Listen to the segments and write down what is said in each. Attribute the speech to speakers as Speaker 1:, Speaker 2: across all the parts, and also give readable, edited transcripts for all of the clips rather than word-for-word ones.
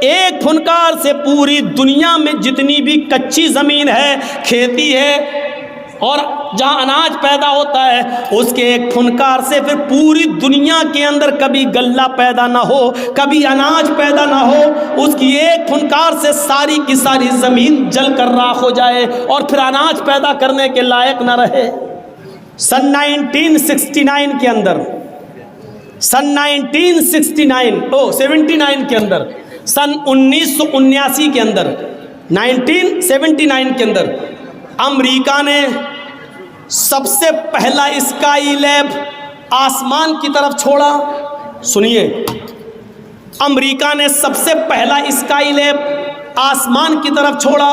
Speaker 1: ایک فنکار سے پوری دنیا میں جتنی بھی کچی زمین ہے، کھیتی ہے اور جہاں اناج پیدا ہوتا ہے، اس کے ایک فنکار سے پھر پوری دنیا کے اندر کبھی غلہ پیدا نہ ہو، کبھی اناج پیدا نہ ہو، اس کی ایک فنکار سے ساری کی ساری زمین جل کر راکھ ہو جائے اور پھر اناج پیدا کرنے کے لائق نہ رہے۔ سن 1969 کے اندر، سن 79 کے اندر، سن 1979 کے اندر، 1979 کے اندر امریکہ نے سب سے پہلا اسکائی لیب آسمان کی طرف چھوڑا۔ سنیے، امریکہ نے سب سے پہلا اسکائی لیب آسمان کی طرف چھوڑا۔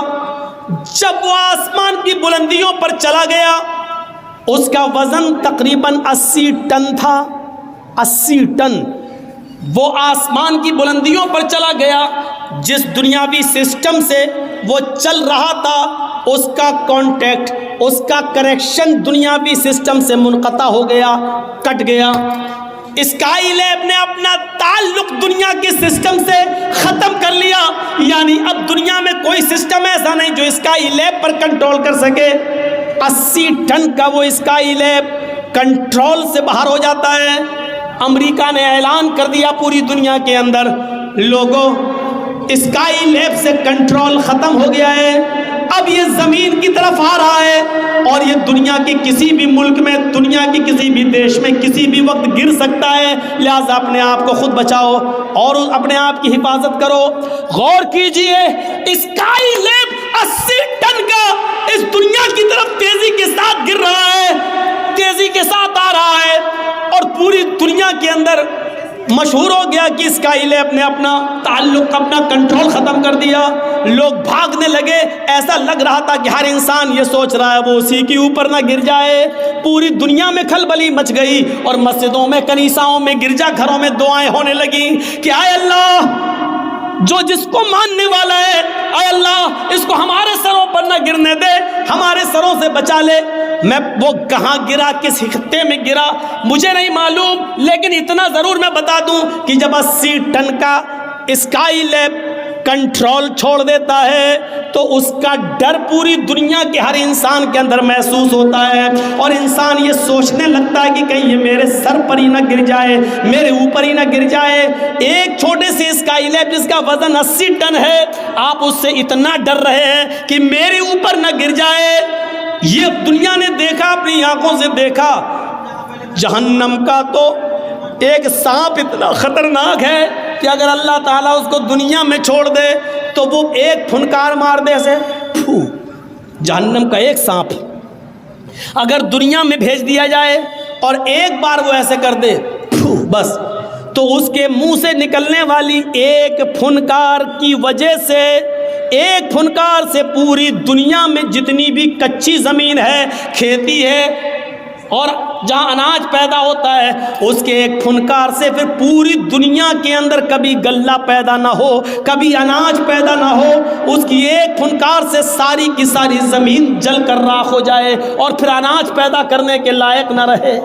Speaker 1: جب وہ آسمان کی بلندیوں پر چلا گیا، اس کا وزن تقریباً 80 ٹن تھا، 80 ٹن۔ وہ آسمان کی بلندیوں پر چلا گیا، جس دنیاوی سسٹم سے وہ چل رہا تھا، اس کا کانٹیکٹ، اس کا کنیکشن دنیاوی سسٹم سے منقطع ہو گیا، کٹ گیا۔ اسکائی لیب نے اپنا تعلق دنیا کے سسٹم سے ختم کر لیا، یعنی اب دنیا میں کوئی سسٹم ایسا نہیں جو اسکائی لیب پر کنٹرول کر سکے۔ 80 ٹن کا وہ اسکائی لیب کنٹرول سے باہر ہو جاتا ہے۔ امریکہ نے اعلان کر دیا پوری دنیا کے اندر، لوگوں، اسکائی لیب سے کنٹرول ختم ہو گیا ہے، اب یہ زمین کی طرف آ رہا ہے اور یہ دنیا کے کسی بھی ملک میں، دنیا کے کسی بھی دیش میں کسی بھی وقت گر سکتا ہے، لہٰذا اپنے آپ کو خود بچاؤ اور اپنے آپ کی حفاظت کرو۔ غور کیجئے، اسکائی لیب 80 ٹن کا اس دنیا کی طرف تیزی کے ساتھ گر رہا ہے، تیزی کے ساتھ آ رہا ہے اور پوری دنیا کے اندر مشہور ہو گیا کہ اسکائی لیب نے اپنا تعلق، اپنا کنٹرول ختم کر دیا۔ لوگ بھاگنے لگے، ایسا لگ رہا تھا کہ ہر انسان یہ سوچ رہا ہے وہ اسی کے اوپر نہ گر جائے۔ پوری دنیا میں کھلبلی مچ گئی اور مسجدوں میں، کنیساؤں میں، گرجا گھروں میں دعائیں ہونے لگیں کہ اے اللہ، جو جس کو ماننے والا ہے، اے اللہ اس کو ہمارے سروں پر نہ گرنے دے، ہمارے سروں سے بچا لے۔ میں وہ کہاں گرا، کس خطے میں گرا مجھے نہیں معلوم، لیکن اتنا ضرور میں بتا دوں کہ جب 80 ٹن کا اسکائی لیب کنٹرول چھوڑ دیتا ہے تو اس کا ڈر پوری دنیا کے ہر انسان کے اندر محسوس ہوتا ہے اور انسان یہ سوچنے لگتا ہے کہ کہیں یہ میرے سر پر ہی نہ گر جائے، میرے اوپر ہی نہ گر جائے۔ ایک چھوٹے سے اسکائی لیب جس کا وزن 80 ٹن ہے، آپ اس سے اتنا ڈر رہے ہیں کہ میرے اوپر نہ گر جائے۔ یہ دنیا نے دیکھا، اپنی آنکھوں سے دیکھا۔ جہنم کا تو ایک سانپ اتنا خطرناک ہے کہ اگر اللہ تعالیٰ اس کو دنیا میں چھوڑ دے تو وہ ایک پھنکار مار دے سے پھو۔ جہنم کا ایک سانپ اگر دنیا میں بھیج دیا جائے اور ایک بار وہ ایسے کر دے پھو، بس، تو اس کے منہ سے نکلنے والی ایک پھنکار کی وجہ سے، ایک پھنکار سے پوری دنیا میں جتنی بھی کچی زمین ہے، کھیتی ہے اور جہاں اناج پیدا ہوتا ہے، اس کے ایک پھنکار سے پھر پوری دنیا کے اندر کبھی غلہ پیدا نہ ہو، کبھی اناج پیدا نہ ہو، اس کی ایک پھنکار سے ساری کی ساری زمین جل کر راکھ ہو جائے اور پھر اناج پیدا کرنے کے لائق نہ رہے۔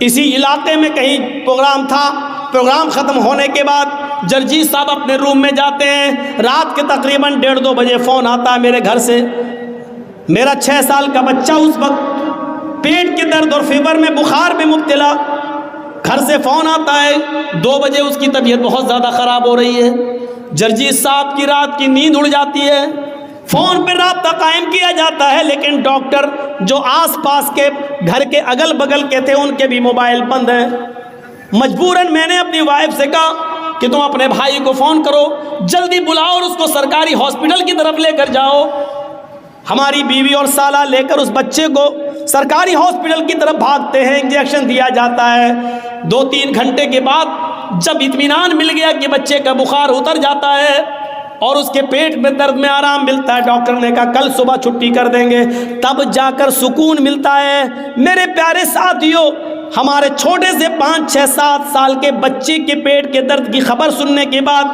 Speaker 1: اسی علاقے میں کہیں پروگرام تھا، پروگرام ختم ہونے کے بعد جرجیت صاحب اپنے روم میں جاتے ہیں، رات کے تقریباً 1:30-2 بجے فون آتا ہے میرے گھر سے۔ میرا 6 سال کا بچہ اس وقت پیٹ کے درد اور فیور میں، بخار میں مبتلا، گھر سے فون آتا ہے 2 بجے، اس کی طبیعت بہت زیادہ خراب ہو رہی ہے۔ جرجیت صاحب کی رات کی نیند اڑ جاتی ہے، فون پہ رابطہ قائم کیا جاتا ہے، لیکن ڈاکٹر جو آس پاس کے گھر کے اگل بگل کے تھے ان کے بھی موبائل بند ہیں۔ مجبوراً میں نے اپنی وائف سے کہا کہ تم اپنے بھائی کو فون کرو، جلدی بلاؤ اور اس کو سرکاری ہاسپٹل کی طرف لے کر جاؤ۔ ہماری بیوی اور سالہ لے کر اس بچے کو سرکاری ہاسپٹل کی طرف بھاگتے ہیں، انجیکشن دیا جاتا ہے۔ 2-3 گھنٹے کے بعد جب اطمینان مل گیا کہ بچے کا بخار اتر جاتا ہے اور اس کے پیٹ میں درد میں آرام ملتا ہے، ڈاکٹر نے کہا کل صبح چھٹی کر دیں گے، تب جا کر سکون ملتا ہے۔ میرے پیارے ساتھیوں، ہمارے چھوٹے سے 5-6-7 سال کے بچے کے پیٹ کے درد کی خبر سننے کے بعد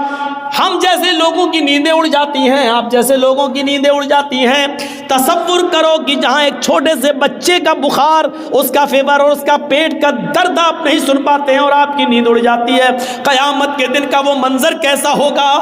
Speaker 1: ہم جیسے لوگوں کی نیندیں اڑ جاتی ہیں، آپ جیسے لوگوں کی نیندیں اڑ جاتی ہیں۔ تصور کرو کہ جہاں ایک چھوٹے سے بچے کا بخار، اس کا فیور اور اس کا پیٹ کا درد آپ نہیں سن پاتے ہیں اور آپ کی نیند اڑ جاتی ہے، قیامت کے دن کا وہ منظر کیسا ہوگا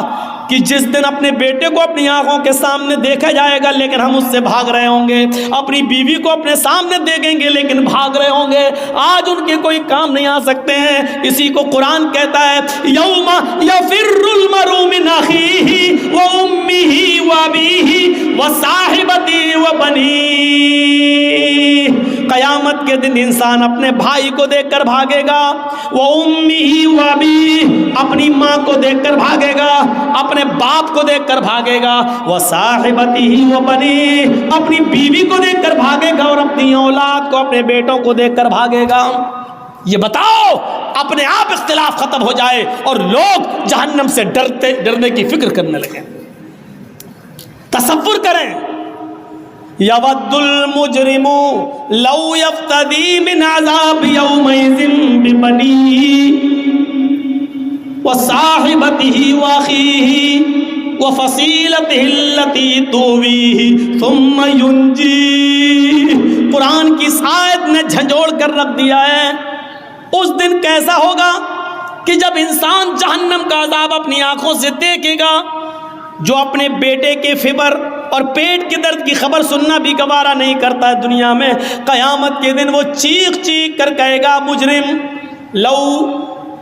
Speaker 1: کہ جس دن اپنے بیٹے کو اپنی آنکھوں کے سامنے دیکھا جائے گا لیکن ہم اس سے بھاگ رہے ہوں گے، اپنی بیوی کو اپنے سامنے دیکھیں گے لیکن بھاگ رہے ہوں گے، آج ان کے کوئی کام نہیں آ سکتے ہیں۔ اسی کو قرآن کہتا ہے یوم یفر المرء من اخیہ وامہ وابیہ وصاحبتہ وبنیہ، قیامت کے دن انسان اپنے بھائی کو دیکھ کر بھاگے گا، وامہ وابیہ، اپنی ماں کو دیکھ کر بھاگے گا، اپنے باپ کو دیکھ کر بھاگے گا، وصاحبتہ وبنیہ، اپنی بیوی کو دیکھ کر بھاگے گا اور اپنی اولاد کو، اپنے بیٹوں کو دیکھ کر بھاگے گا۔ یہ بتاؤ اپنے آپ اختلاف ختم ہو جائے اور لوگ جہنم سے ڈرنے کی فکر کرنے لگیں۔ تصور کریں، یود المجرم لو یفتدی من عذاب یومئذ ببنیہ وصاحبتہ واخیہ وفصیلتہ التی تؤویہ ثم ینجیہ۔ قرآن کی اس آیت نے جھنجھوڑ کر رکھ دیا ہے۔ اس دن کیسا ہوگا کہ جب انسان جہنم کا عذاب اپنی آنکھوں سے دیکھے گا، جو اپنے بیٹے کے فیور اور پیٹ کے درد کی خبر سننا بھی گوارا نہیں کرتا ہے دنیا میں، قیامت کے دن وہ چیخ چیخ کر کہے گا، مجرم لو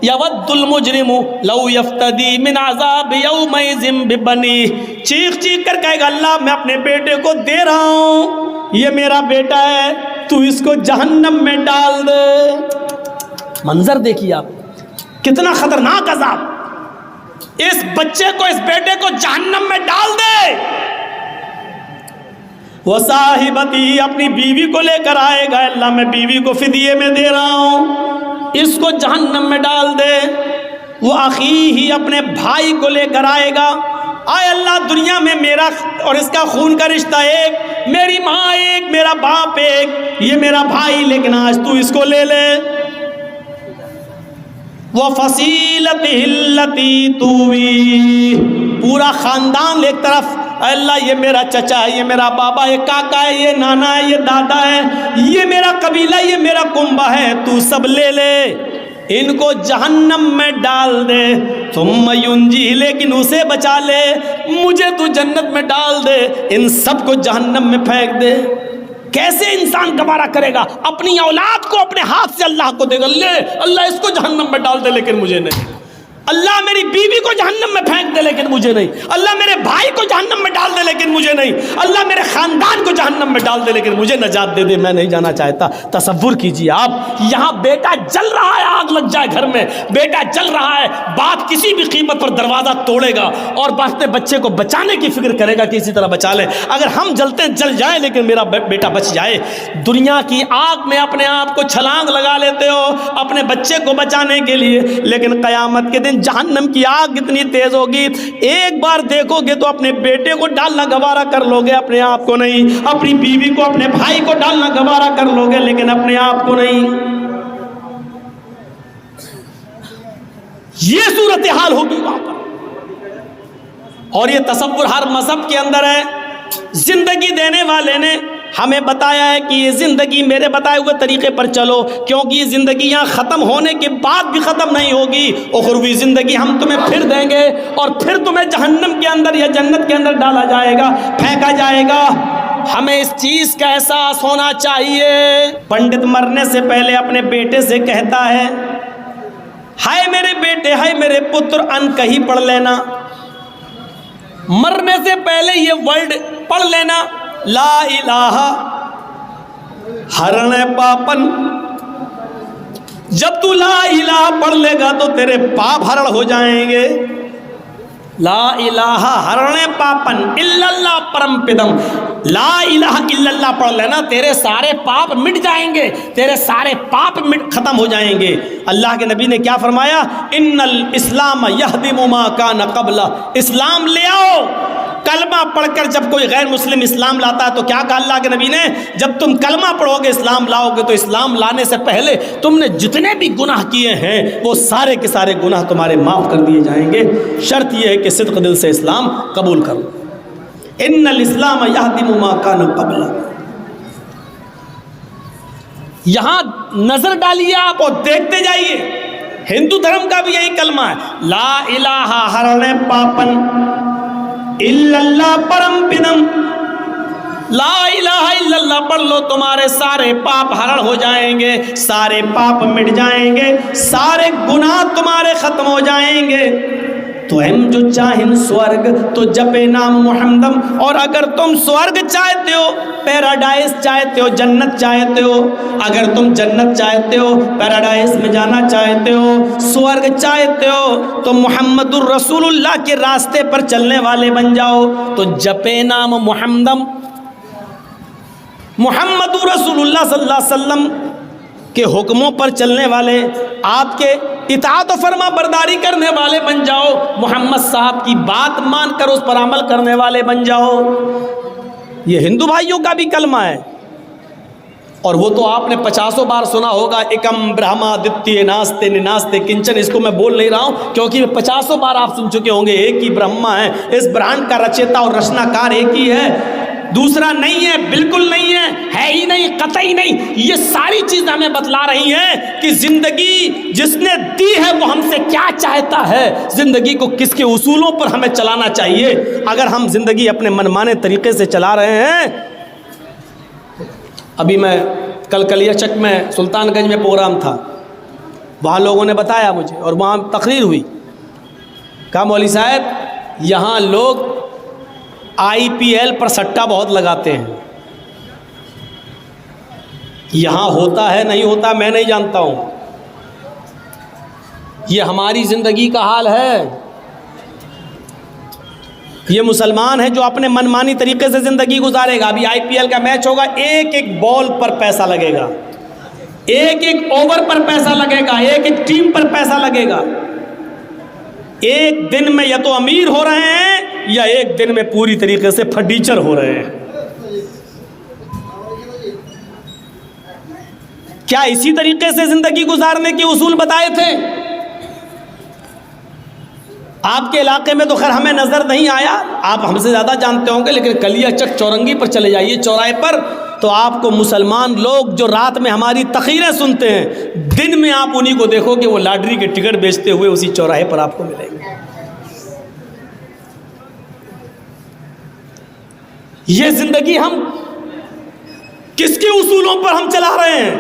Speaker 1: یود المجرم لو یفتدی من عذاب یومئذ ببنیہ، چیخ چیخ کر کہے گا اللہ میں اپنے بیٹے کو دے رہا ہوں، یہ میرا بیٹا ہے، تو اس کو جہنم میں ڈال دے۔ منظر دیکھیے آپ، کتنا خطرناک عذاب، اس بچے کو، اس بیٹے کو جہنم میں ڈال دے۔ وہ صاحبتی، اپنی بیوی کو لے کر آئے گا، اللہ میں بیوی کو فدیے میں دے رہا ہوں، اس کو جہنم میں ڈال دے۔ وہ اخیہ، اپنے بھائی کو لے کر آئے گا، آئے اللہ دنیا میں میرا اور اس کا خون کا رشتہ ایک، میری ماں ایک، میرا باپ ایک، یہ میرا بھائی، لیکن آج تو اس کو لے لے۔ وَفَصِيلَتِهِ الَّتِي تُؤْوِيهِ، پورا خاندان ایک طرف، اے اللہ یہ میرا چچا ہے، یہ میرا بابا ہے، کاکا ہے، یہ نانا ہے، یہ دادا ہے، یہ میرا قبیلہ، یہ میرا کنبہ ہے، تو سب لے لے، ان کو جہنم میں ڈال دے۔ ثم ینجیہ، لیکن اسے بچا لے، مجھے تو جنت میں ڈال دے، ان سب کو جہنم میں پھینک دے۔ کیسے انسان گوارا کرے گا اپنی اولاد کو اپنے ہاتھ سے اللہ کو دے گا، لے اللہ اس کو جہنم میں ڈال دے لیکن مجھے نہیں، اللہ میری بیوی کو جہنم میں پھینک دے لیکن مجھے نہیں، اللہ میرے بھائی کو جہنم میں ڈال دے لیکن مجھے نہیں، اللہ میرے خاندان کو جہنم میں ڈال دے لیکن مجھے نجات دے دے، میں نہیں جانا چاہتا۔ تصور کیجئے آپ، یہاں بیٹا جل رہا ہے، آگ لگ جائے گھر میں، بیٹا جل رہا ہے، باپ کسی بھی قیمت پر دروازہ توڑے گا اور اپنے بچے کو بچانے کی فکر کرے گا کہ اسی طرح بچا لے، اگر ہم جلتے ہیں جل جائیں لیکن میرا بیٹا بچ جائے۔ دنیا کی آگ میں اپنے آپ کو چھلانگ لگا لیتے ہو اپنے بچے کو بچانے کے لیے، لیکن قیامت کے دن جہنم کی آگ کتنی تیز ہوگی، ایک بار دیکھو گے تو اپنے بیٹے کو ڈالنا گوارا کر لو گے، اپنے آپ کو نہیں، اپنی بیوی کو، اپنے بھائی کو ڈالنا گوارا کر لو گے لیکن اپنے آپ کو نہیں۔ یہ صورتحال ہوگی وہاں پر، اور یہ تصور ہر مذہب کے اندر ہے۔ زندگی دینے والے نے ہمیں بتایا ہے کہ یہ زندگی میرے بتائے ہوئے طریقے پر چلو، کیونکہ یہ زندگی یہاں ختم ہونے کے بعد بھی ختم نہیں ہوگی، اخروی زندگی ہم تمہیں پھر دیں گے اور پھر تمہیں جہنم کے اندر یا جنت کے اندر ڈالا جائے گا، پھینکا جائے گا۔ ہمیں اس چیز کا احساس ہونا چاہیے۔ پنڈت مرنے سے پہلے اپنے بیٹے سے کہتا ہے، ہائے میرے بیٹے، ہائے میرے پتر، ان کہیں پڑھ لینا، مرنے سے پہلے یہ ورڈ پڑھ لینا، لا الہ ہرن پاپن۔ جب تو لا الہ پڑھ لے گا تو تیرے پاپ ہرن ہو جائیں گے۔ لا الہ ہرن پاپن الا اللہ پرم پدم، لا الہ الا اللہ پڑھ لینا، تیرے سارے پاپ مٹ جائیں گے، تیرے سارے پاپ ختم ہو جائیں گے۔ اللہ کے نبی نے کیا فرمایا؟ ان الاسلام یہدم ما کان قبلہ، اسلام لے آؤ، کلمہ پڑھ کر جب کوئی غیر مسلم اسلام لاتا ہے تو کیا کہا اللہ کے نبی نے؟ جب تم کلمہ پڑھو گے اسلام لاؤ گے تو اسلام لانے سے پہلے تم نے جتنے بھی گناہ کیے ہیں وہ سارے کے سارے گناہ تمہارے معاف کر دیے جائیں گے، شرط یہ ہے کہ صدق دل سے اسلام قبول کرو۔ ان الاسلام یہدم ما کان قبلہ۔ یہاں نظر ڈالیے آپ اور دیکھتے جائیے، ہندو دھرم کا بھی یہی کلمہ ہے، لا الہ ہرنے پاپن الا اللہ پرم پدم۔ لا الہ الا اللہ پڑھ لو، تمہارے سارے پاپ ہرن ہو جائیں گے، سارے پاپ مٹ جائیں گے، سارے گناہ تمہارے ختم ہو جائیں گے۔ تو ہم جو چاہیں سورگ تو جپے نام محمدم، اور اگر تم سورگ چاہتے ہو، پیراڈائز چاہتے ہو، جنت چاہتے ہو، اگر تم جنت چاہتے ہو، پیراڈائز میں جانا چاہتے ہو، سورگ چاہتے ہو، تو محمد الرسول اللہ کے راستے پر چلنے والے بن جاؤ۔ تو جپے نام محمدم، محمد رسول اللہ صلی اللہ علیہ وسلم کے حکموں پر چلنے والے، آپ کے اطاعت و فرما برداری کرنے والے بن جاؤ، محمد صاحب کی بات مان کر اس پر عمل کرنے والے بن جاؤ۔ یہ ہندو بھائیوں کا بھی کلمہ ہے، اور وہ تو آپ نے 50 بار سنا ہوگا، ایکم برہما دتیہ ناستے نناستے کنچن۔ اس کو میں بول نہیں رہا ہوں کیونکہ 50 بار آپ سن چکے ہوں گے، ایک ہی برہما ہے، اس برہانڈ کا رچیتا اور رچنا کار ایک ہی ہے، دوسرا نہیں ہے، بالکل نہیں ہے ہی نہیں، قطعی نہیں۔ یہ ساری چیزیں ہمیں بتلا رہی ہیں کہ زندگی جس نے دی ہے وہ ہم سے کیا چاہتا ہے، زندگی کو کس کے اصولوں پر ہمیں چلانا چاہیے۔ اگر ہم زندگی اپنے منمانے طریقے سے چلا رہے ہیں، ابھی میں کل کلیہ چک میں سلطان گنج میں پروگرام تھا، وہاں لوگوں نے بتایا مجھے، اور وہاں تقریر ہوئی، کہا مولوی صاحب یہاں لوگ آئی پی ایل پر سٹا بہت لگاتے ہیں، یہاں ہوتا ہے نہیں ہوتا میں نہیں جانتا ہوں، یہ ہماری زندگی کا حال ہے۔ یہ مسلمان ہے جو اپنے منمانی طریقے سے زندگی گزارے گا۔ ابھی آئی پی ایل کا میچ ہوگا، ایک ایک بال پر پیسہ لگے گا، ایک ایک اوور پر پیسہ لگے گا، ایک ایک ٹیم پر پیسہ لگے گا۔ ایک دن میں یا تو امیر ہو رہے ہیں یا ایک دن میں پوری طریقے سے فرنیچر ہو رہے ہیں۔ کیا اسی طریقے سے زندگی گزارنے کے اصول بتائے تھے؟ آپ کے علاقے میں تو خیر ہمیں نظر نہیں آیا، آپ ہم سے زیادہ جانتے ہوں گے، لیکن کلیہ چک چورنگی پر چلے جائیے، چوراہے پر، تو آپ کو مسلمان لوگ جو رات میں ہماری تقریریں سنتے ہیں، دن میں آپ انہی کو دیکھو کہ وہ لاٹری کے ٹکٹ بیچتے ہوئے اسی چوراہے پر آپ کو ملیں گے۔ یہ زندگی ہم کس کے اصولوں پر ہم چلا رہے ہیں؟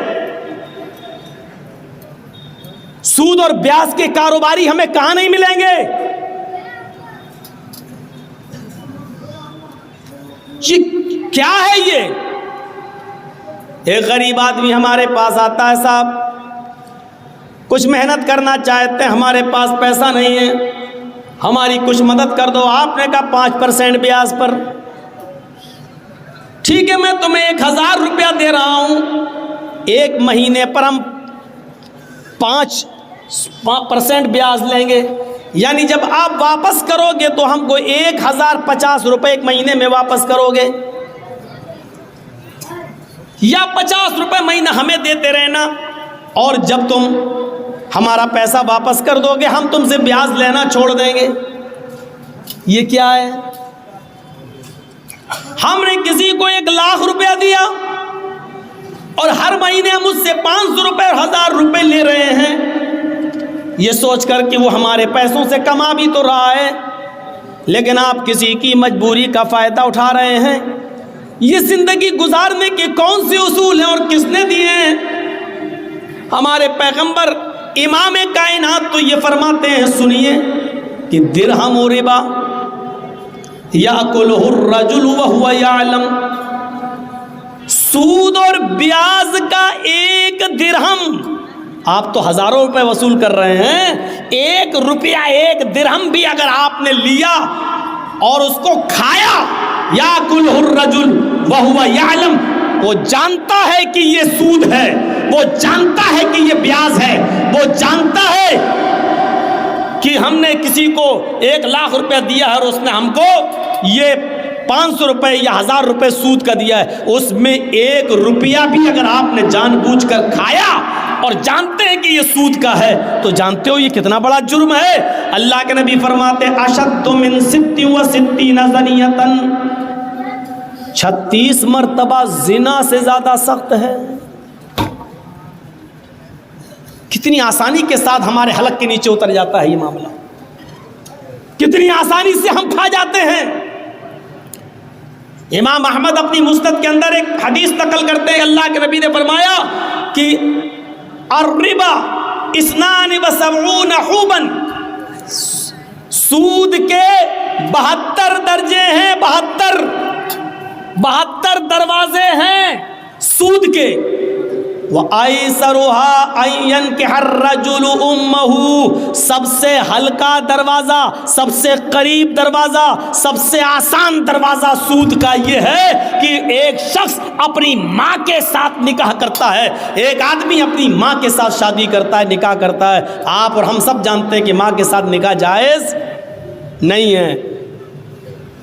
Speaker 1: سود اور بیاج کے کاروباری ہمیں کہاں نہیں ملیں گے؟ یہ کیا ہے؟ یہ ایک غریب آدمی ہمارے پاس آتا ہے، صاحب کچھ محنت کرنا چاہتے ہیں، ہمارے پاس پیسہ نہیں ہے، ہماری کچھ مدد کر دو۔ آپ نے کہا 5% بیاج پر، ٹھیک ہے میں تمہیں 1000 روپیہ دے رہا ہوں، ایک مہینے پر ہم 5% بیاج لیں گے، یعنی جب آپ واپس کرو گے تو ہم کو 1050 روپے ایک مہینے میں واپس کرو گے، یا 50 روپے مہینہ ہمیں دیتے رہنا، اور جب تم ہمارا پیسہ واپس کر دو گے ہم تم سے بیاج لینا چھوڑ دیں گے۔ یہ کیا ہے؟ ہم نے کسی کو 1,00,000 روپیہ دیا اور ہر مہینے ہم اس سے 500 روپے اور 1000 روپے لے رہے ہیں، یہ سوچ کر کہ وہ ہمارے پیسوں سے کما بھی تو رہا ہے، لیکن آپ کسی کی مجبوری کا فائدہ اٹھا رہے ہیں۔ یہ زندگی گزارنے کے کون سے اصول ہیں اور کس نے دیے ہیں؟ ہمارے پیغمبر امام کائنات تو یہ فرماتے ہیں، سنیے، کہ درہم و ربا یاکلہ الرجل وہو یعلم، سود اور بیاج کا 1 درہم، آپ تو ہزاروں روپے وصول کر رہے ہیں، 1 روپیہ 1 درہم بھی اگر آپ نے لیا اور اس کو کھایا، یاکلہ الرجل وہو یعلم، وہ جانتا ہے کہ یہ سود ہے، وہ جانتا ہے کہ یہ بیاج ہے، وہ جانتا ہے کہ ہم نے کسی کو 1,00,000 روپیہ دیا ہے اور اس نے ہم کو یہ 500 روپے یا 1000 روپے سود کا دیا ہے، اس میں 1 روپیہ بھی اگر آپ نے جان بوجھ کر کھایا اور جانتے ہیں کہ یہ سود کا ہے تو جانتے ہو یہ کتنا بڑا جرم ہے۔ اللہ کے نبی فرماتے اشد من 66 زنیۃ، 36 مرتبہ زنا سے زیادہ سخت ہے۔ کتنی آسانی کے ساتھ ہمارے حلق کے نیچے اتر جاتا ہے یہ معاملہ، کتنی آسانی سے ہم کھا جاتے ہیں۔ امام احمد اپنی مسند کے اندر ایک حدیث نقل کرتے ہیں، اللہ کے نبی نے فرمایا کہ الربا 72 حوبا، سود کے 72 درجے ہیں، 72 دروازے ہیں سود کے۔ وَأَيْسَرُهَا أَن يَنكِحَ الرَّجُلُ أُمَّهُ، سب سے ہلکا دروازہ، سب سے قریب دروازہ، سب سے آسان دروازہ سود کا یہ ہے کہ ایک شخص اپنی ماں کے ساتھ نکاح کرتا ہے، ایک آدمی اپنی ماں کے ساتھ شادی کرتا ہے، نکاح کرتا ہے۔ آپ اور ہم سب جانتے ہیں کہ ماں کے ساتھ نکاح جائز نہیں ہے۔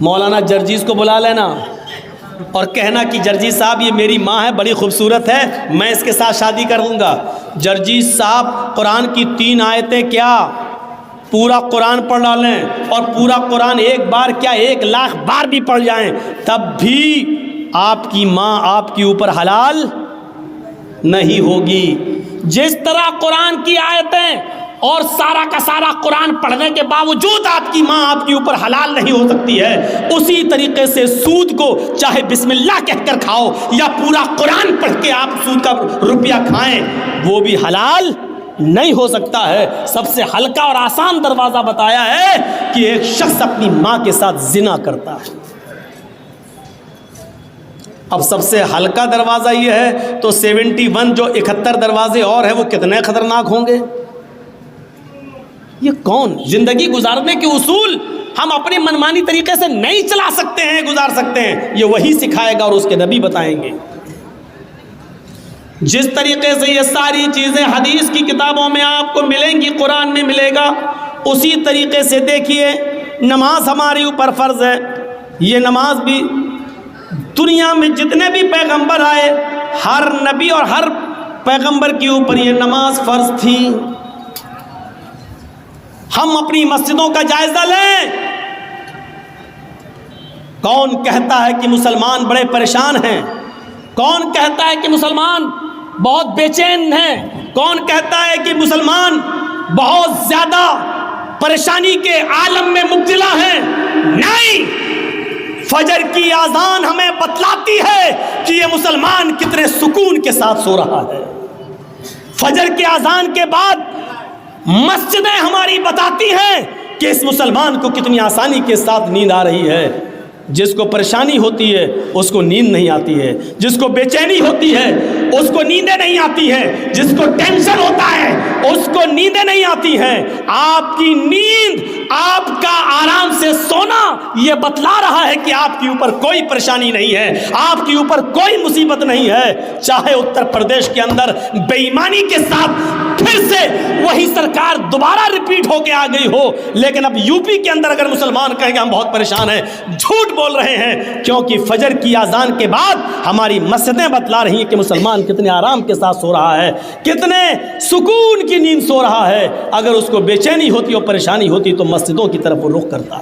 Speaker 1: مولانا جرجیز کو بلا لینا اور کہنا کہ جرجیز صاحب یہ میری ماں ہے، بڑی خوبصورت ہے، میں اس کے ساتھ شادی کر لوں گا۔ جرجیز صاحب قرآن کی 3 آیتیں کیا پورا قرآن پڑھ ڈالیں، اور پورا قرآن ایک بار کیا 1,00,000 بار بھی پڑھ جائیں، تب بھی آپ کی ماں آپ کے اوپر حلال نہیں ہوگی۔ جس طرح قرآن کی آیتیں اور سارا کا سارا قرآن پڑھنے کے باوجود آپ کی ماں آپ کے اوپر حلال نہیں ہو سکتی ہے، اسی طریقے سے سود کو چاہے بسم اللہ کہہ کر کھاؤ یا پورا قرآن پڑھ کے آپ سود کا روپیہ کھائیں، وہ بھی حلال نہیں ہو سکتا ہے۔ سب سے ہلکا اور آسان دروازہ بتایا ہے کہ ایک شخص اپنی ماں کے ساتھ زنا کرتا ہے۔ اب سب سے ہلکا دروازہ یہ ہے تو 71 جو 71 دروازے اور ہیں وہ کتنے خطرناک ہوں گے۔ یہ کون زندگی گزارنے کے اصول ہم اپنی منمانی طریقے سے نہیں چلا سکتے ہیں، گزار سکتے ہیں، یہ وہی سکھائے گا اور اس کے نبی بتائیں گے۔ جس طریقے سے یہ ساری چیزیں حدیث کی کتابوں میں آپ کو ملیں گی، قرآن میں ملے گا، اسی طریقے سے دیکھیے نماز ہمارے اوپر فرض ہے۔ یہ نماز بھی دنیا میں جتنے بھی پیغمبر آئے، ہر نبی اور ہر پیغمبر کے اوپر یہ نماز فرض تھی۔ ہم اپنی مسجدوں کا جائزہ لیں، کون کہتا ہے کہ مسلمان بڑے پریشان ہیں، کون کہتا ہے کہ مسلمان بہت بے چین ہیں، کون کہتا ہے کہ مسلمان بہت زیادہ پریشانی کے عالم میں مبتلا ہیں؟ نہیں، فجر کی اذان ہمیں بتلاتی ہے کہ یہ مسلمان کتنے سکون کے ساتھ سو رہا ہے۔ فجر کی اذان کے بعد مسجدیں ہماری بتاتی ہیں کہ اس مسلمان کو کتنی آسانی کے ساتھ نیند آ رہی ہے۔ جس کو پریشانی ہوتی ہے اس کو نیند نہیں آتی ہے، جس کو بے چینی ہوتی ہے اس کو نیندیں نہیں آتی ہیں، جس کو ٹینشن ہوتا ہے اس کو نیندیں نہیں آتی ہیں۔ آپ کی نیند، آپ کا آرام سے سونا یہ بتلا رہا ہے کہ آپ کے اوپر کوئی پریشانی نہیں ہے، آپ کے اوپر کوئی مصیبت نہیں ہے۔ چاہے اتر پردیش کے اندر بے ایمانی کے ساتھ پھر سے وہی سرکار دوبارہ ریپیٹ ہو کے آ گئی ہو، لیکن اب یو پی کے اندر اگر مسلمان کہیں گے ہم بہت پریشان ہیں، جھوٹ بول رہے ہیں، کیونکہ فجر کی اذان کے بعد ہماری مسجدیں بتلا رہی ہیں کہ مسلمان کتنے آرام کے ساتھ سو رہا ہے، کتنے سکون کی نیند سو رہا ہے۔ اگر اس کو بے چینی ہوتی اور پریشانی ہوتی تو مسجدوں کی طرف وہ رخ کرتا۔